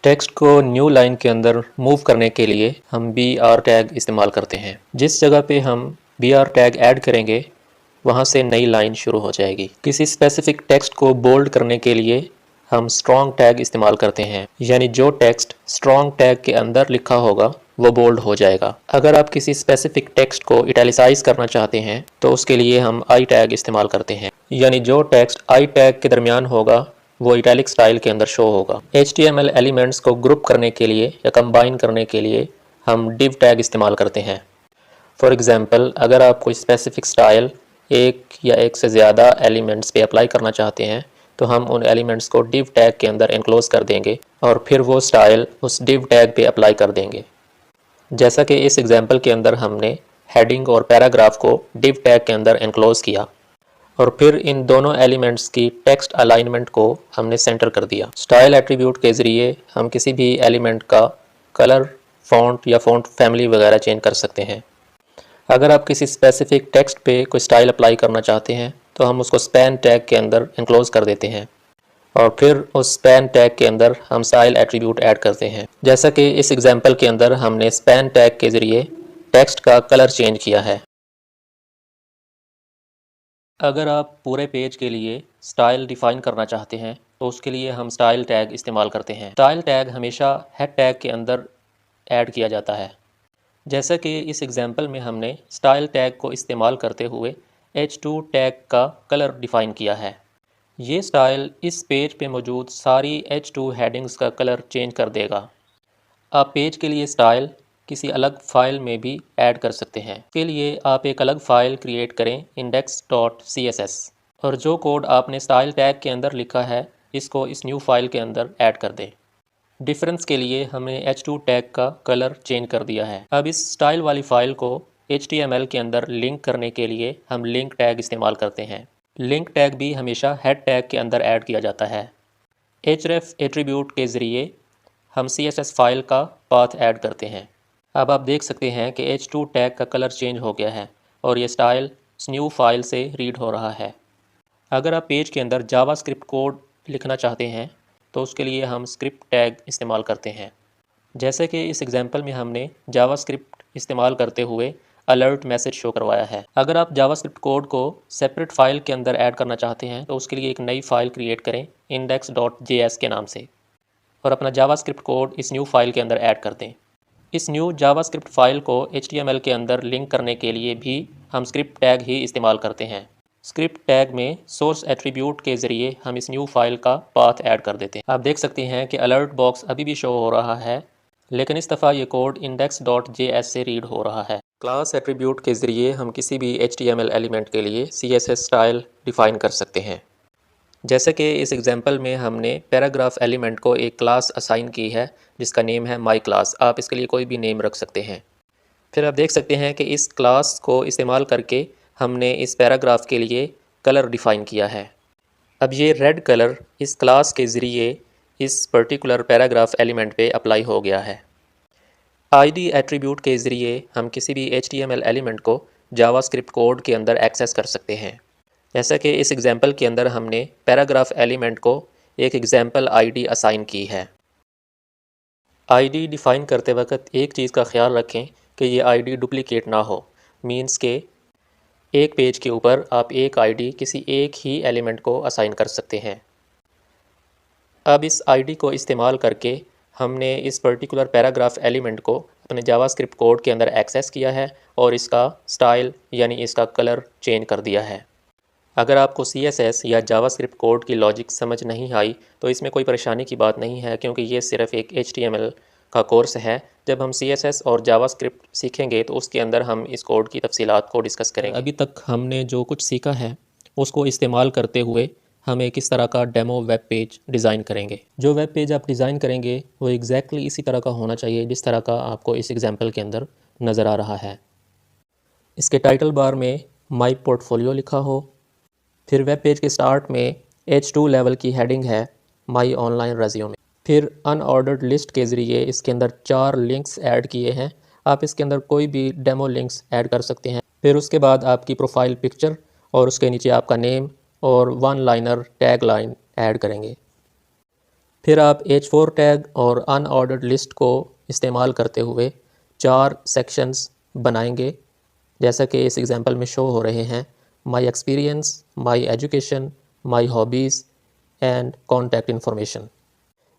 Text को new line के अंदर मूव करने के लिए हम बी आर टैग इस्तेमाल करते हैं। जिस जगह पे हम बी आर टैग ऐड करेंगे वहाँ से नई लाइन शुरू हो जाएगी। किसी स्पेसिफिक टेक्स्ट को बोल्ड करने के लिए हम स्ट्रॉन्ग टैग इस्तेमाल करते हैं, यानी जो टेक्स्ट स्ट्रॉन्ग टैग के अंदर लिखा होगा वो बोल्ड हो जाएगा। अगर आप किसी स्पेसिफिक टेक्स्ट को इटैलिसाइज करना चाहते हैं तो उसके लिए हम आई टैग इस्तेमाल करते हैं, यानी जो टेक्स्ट आई टैग के दरमियान होगा वो इटैलिक स्टाइल के अंदर शो होगा। HTML एलिमेंट्स को ग्रुप करने के लिए या कंबाइन करने के लिए हम div टैग इस्तेमाल करते हैं। फॉर एग्जांपल, अगर आप कोई स्पेसिफिक स्टाइल एक या एक से ज़्यादा एलिमेंट्स पे अप्लाई करना चाहते हैं तो हम उन एलिमेंट्स को div टैग के अंदर एनक्लोज कर देंगे और फिर वो स्टाइल उस div टैग पे अप्लाई कर देंगे। जैसा कि इस एग्जांपल के अंदर हमने हेडिंग और पैराग्राफ को div टैग के अंदर एनक्लोज किया और फिर इन दोनों एलिमेंट्स की टेक्स्ट अलाइनमेंट को हमने सेंटर कर दिया। स्टाइल एट्रीब्यूट के ज़रिए हम किसी भी एलिमेंट का कलर, फ़ॉन्ट या फ़ॉन्ट फैमिली वगैरह चेंज कर सकते हैं। अगर आप किसी स्पेसिफिक टेक्स्ट पे कोई स्टाइल अप्लाई करना चाहते हैं तो हम उसको स्पैन टैग के अंदर एनक्लोज कर देते हैं और फिर उस स्पैन टैग के अंदर हम स्टाइल एट्रीब्यूट ऐड करते हैं। जैसा कि इस एग्जांपल के अंदर हमने स्पैन टैग के ज़रिए टेक्स्ट का कलर चेंज किया है। अगर आप पूरे पेज के लिए स्टाइल डिफ़ाइन करना चाहते हैं तो उसके लिए हम स्टाइल टैग इस्तेमाल करते हैं। स्टाइल टैग हमेशा हेड टैग के अंदर ऐड किया जाता है। जैसा कि इस एग्जांपल में हमने स्टाइल टैग को इस्तेमाल करते हुए H2 टैग का कलर डिफ़ाइन किया है। ये स्टाइल इस पेज पे मौजूद सारी H2 हेडिंग्स का कलर चेंज कर देगा। आप पेज के लिए स्टाइल किसी अलग फ़ाइल में भी ऐड कर सकते हैं। इसके लिए आप एक अलग फ़ाइल क्रिएट करें index.css और जो कोड आपने स्टाइल टैग के अंदर लिखा है इसको इस न्यू फाइल के अंदर ऐड कर दें। डिफरेंस के लिए हमने H2 टैग का कलर चेंज कर दिया है। अब इस स्टाइल वाली फ़ाइल को HTML के अंदर लिंक करने के लिए हम लिंक टैग इस्तेमाल करते हैं। लिंक टैग भी हमेशा हेड टैग के अंदर ऐड किया जाता है। href एट्रीब्यूट के ज़रिए हम CSS फाइल का पाथ ऐड करते हैं। अब आप देख सकते हैं कि H2 टैग का कलर चेंज हो गया है और ये स्टाइल इस न्यू फाइल से रीड हो रहा है। अगर आप पेज के अंदर जावास्क्रिप्ट कोड लिखना चाहते हैं तो उसके लिए हम स्क्रिप्ट टैग इस्तेमाल करते हैं। जैसे कि इस एग्जांपल में हमने जावास्क्रिप्ट इस्तेमाल करते हुए अलर्ट मैसेज शो करवाया है। अगर आप जावास्क्रिप्ट कोड को सेपरेट फाइल के अंदर ऐड करना चाहते हैं तो उसके लिए एक नई फाइल क्रिएट करें index.js के नाम से और अपना जावास्क्रिप्ट कोड इस न्यू फाइल के अंदर ऐड कर दें। इस न्यू जावास्क्रिप्ट फाइल को HTML के अंदर लिंक करने के लिए भी हम स्क्रिप्ट टैग ही इस्तेमाल करते हैं। स्क्रिप्ट टैग में सोर्स एट्रीब्यूट के ज़रिए हम इस न्यू फाइल का पाथ ऐड कर देते हैं। आप देख सकते हैं कि अलर्ट बॉक्स अभी भी शो हो रहा है, लेकिन इस दफ़ा ये कोड index.js से रीड हो रहा है। क्लास एट्रीब्यूट के ज़रिए हम किसी भी HTML एलिमेंट के लिए CSS स्टाइल डिफ़ाइन कर सकते हैं। जैसे कि इस एग्जांपल में हमने पैराग्राफ एलिमेंट को एक क्लास असाइन की है जिसका नेम है माई क्लास। आप इसके लिए कोई भी नेम रख सकते हैं। फिर आप देख सकते हैं कि इस क्लास को इस्तेमाल करके हमने इस पैराग्राफ के लिए कलर डिफ़ाइन किया है। अब ये रेड कलर इस क्लास के ज़रिए इस पर्टिकुलर पैराग्राफ एलिमेंट पे अप्लाई हो गया है। ID एट्रीब्यूट के ज़रिए हम किसी भी HTML एलिमेंट को जावास्क्रिप्ट कोड के अंदर एक्सेस कर सकते हैं। जैसा कि इस एग्जांपल के अंदर हमने पैराग्राफ एलिमेंट को एक एग्जांपल ID असाइन की है। ID डिफ़ाइन करते वक्त एक चीज़ का ख्याल रखें कि ये ID डुप्लिकेट ना हो। मींस के एक पेज के ऊपर आप एक ID किसी एक ही एलिमेंट को असाइन कर सकते हैं। अब इस ID को इस्तेमाल करके हमने इस पर्टिकुलर पैराग्राफ एलिमेंट को अपने जावास्क्रिप्ट कोड के अंदर एक्सेस किया है और इसका स्टाइल यानी इसका कलर चेंज कर दिया है। अगर आपको CSS या जावास्क्रिप्ट कोड की लॉजिक समझ नहीं आई तो इसमें कोई परेशानी की बात नहीं है, क्योंकि ये सिर्फ एक HTML का कोर्स है। जब हम CSS और जावास्क्रिप्ट सीखेंगे तो उसके अंदर हम इस कोड की तफसीलात को डिस्कस करेंगे। अभी तक हमने जो कुछ सीखा है उसको इस्तेमाल करते हुए हम एक इस तरह का डेमो वेब पेज डिज़ाइन करेंगे। जो वेब पेज आप डिज़ाइन करेंगे वो एग्जैक्टली इसी तरह का होना चाहिए जिस तरह का आपको इस एग्जाम्पल के अंदर नज़र आ रहा है। इसके टाइटल बार में माई पोर्टफोलियो लिखा हो, फिर वेब पेज के स्टार्ट में H2 लेवल की हेडिंग है माई ऑनलाइन रेज्यूमे। फिर अनऑर्डर्ड लिस्ट के ज़रिए इसके अंदर 4 लिंक्स ऐड किए हैं। आप इसके अंदर कोई भी डेमो लिंक्स ऐड कर सकते हैं। फिर उसके बाद आपकी प्रोफाइल पिक्चर और उसके नीचे आपका नेम और 1 लाइनर टैग लाइन ऐड करेंगे। फिर आप H4 टैग और अनऑर्डर्ड लिस्ट को इस्तेमाल करते हुए 4 सेक्शंस बनाएंगे, जैसा कि इस एग्जांपल में शो हो रहे हैं: my experience, my education, my hobbies and contact information.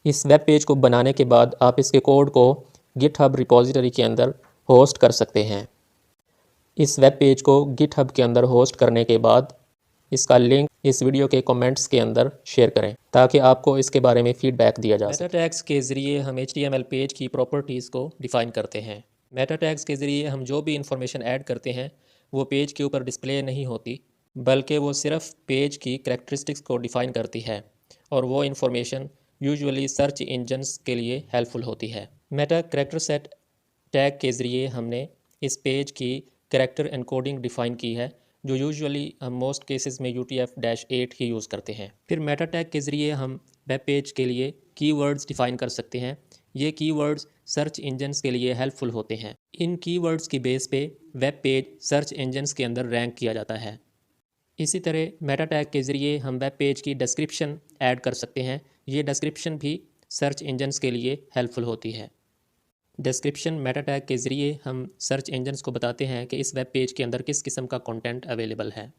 इस वेब पेज को बनाने के बाद आप इसके कोड को गिटहब रिपॉजिटरी के अंदर होस्ट कर सकते हैं। इस वेब पेज को गिटहब के अंदर होस्ट करने के बाद इसका लिंक इस वीडियो के कमेंट्स के अंदर शेयर करें ताकि आपको इसके बारे में फीडबैक दिया जा सके। मेटा टैग्स के ज़रिए हम HTML पेज की प्रॉपर्टीज़ को डिफ़ाइन करते हैं। मेटा टैग्स के ज़रिए हम जो भी इंफॉर्मेशन ऐड करते हैं वो पेज के ऊपर डिस्प्ले नहीं होती, बल्कि वो सिर्फ पेज की करैक्टरिस्टिक्स को डिफ़ाइन करती है और वो इंफॉर्मेशन यूजुअली सर्च इंजन्स के लिए हेल्पफुल होती है। मेटा करैक्टर सेट टैग के ज़रिए हमने इस पेज की करैक्टर एनकोडिंग डिफ़ाइन की है, जो यूजुअली हम मोस्ट केसेस में UTF-8 ही यूज़ करते हैं। फिर मेटा टैग के ज़रिए हम वेब पेज के लिए कीवर्ड्स डिफ़ाइन कर सकते हैं। ये कीवर्ड्स सर्च इंजन्स के लिए हेल्पफुल होते हैं। इन कीवर्ड्स की बेस पे वेब पेज सर्च इंजन्स के अंदर रैंक किया जाता है। इसी तरह मेटा टैग के ज़रिए हम वेब पेज की डिस्क्रिप्शन ऐड कर सकते हैं। ये डिस्क्रिप्शन भी सर्च इंजन्स के लिए हेल्पफुल होती है। डिस्क्रिप्शन मेटा टैग के ज़रिए हम सर्च इंजन्स को बताते हैं कि इस वेब पेज के अंदर किस किस्म का कंटेंट अवेलेबल है।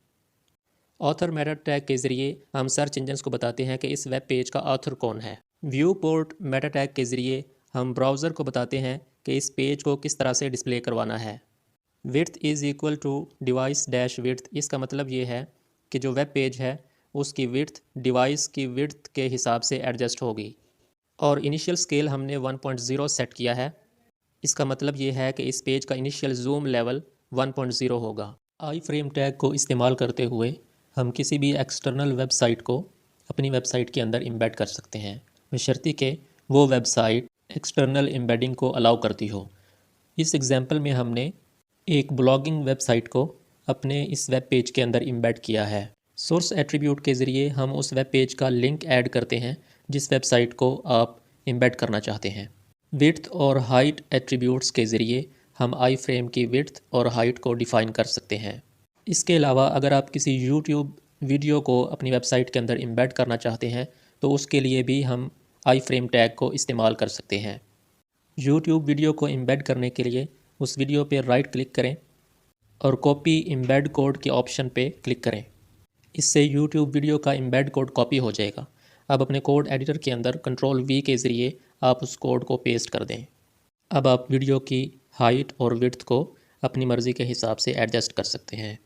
ऑथर मेटा टैग के ज़रिए हम सर्च इंजन्स को बताते हैं कि इस वेब पेज का ऑथर कौन है। व्यू पोर्ट मेटा टैग के ज़रिए हम ब्राउज़र को बताते हैं कि इस पेज को किस तरह से डिस्प्ले करवाना है। Width is equal to device dash width, इसका मतलब ये है कि जो वेब पेज है उसकी विड्थ डिवाइस की विड्थ के हिसाब से एडजस्ट होगी। और इनिशियल स्केल हमने 1.0 सेट किया है, इसका मतलब ये है कि इस पेज का इनिशियल जूम लेवल 1.0 होगा। आई फ्रेम टैग को इस्तेमाल करते हुए हम किसी भी एक्सटर्नल वेबसाइट को अपनी वेबसाइट के अंदर एम्बेड कर सकते हैं, बशर्ते कि वो वेबसाइट एक्सटर्नल एम्बेडिंग को अलाउ करती हो। इस एग्जांपल में हमने एक ब्लॉगिंग वेबसाइट को अपने इस वेब पेज के अंदर एम्बेड किया है। सोर्स एट्रीब्यूट के ज़रिए हम उस वेब पेज का लिंक ऐड करते हैं जिस वेबसाइट को आप एम्बेड करना चाहते हैं। विड्थ और हाइट एट्रीब्यूट्स के ज़रिए हम आई फ्रेम की विड्थ और हाइट को डिफ़ाइन कर सकते हैं। इसके अलावा अगर आप किसी यूट्यूब वीडियो को अपनी वेबसाइट के अंदर एम्बेड करना चाहते हैं तो उसके लिए भी हम आई फ्रेम टैग को इस्तेमाल कर सकते हैं। यूट्यूब वीडियो को एम्बेड करने के लिए उस वीडियो पर राइट क्लिक करें और कॉपी एम्बेड कोड के ऑप्शन पे क्लिक करें। इससे यूट्यूब वीडियो का एम्बेड कोड कॉपी हो जाएगा। अब अपने कोड एडिटर के अंदर Ctrl+V के ज़रिए आप उस कोड को पेस्ट कर दें। अब आप वीडियो की हाइट और विड्थ को अपनी मर्ज़ी के हिसाब से एडजस्ट कर सकते हैं।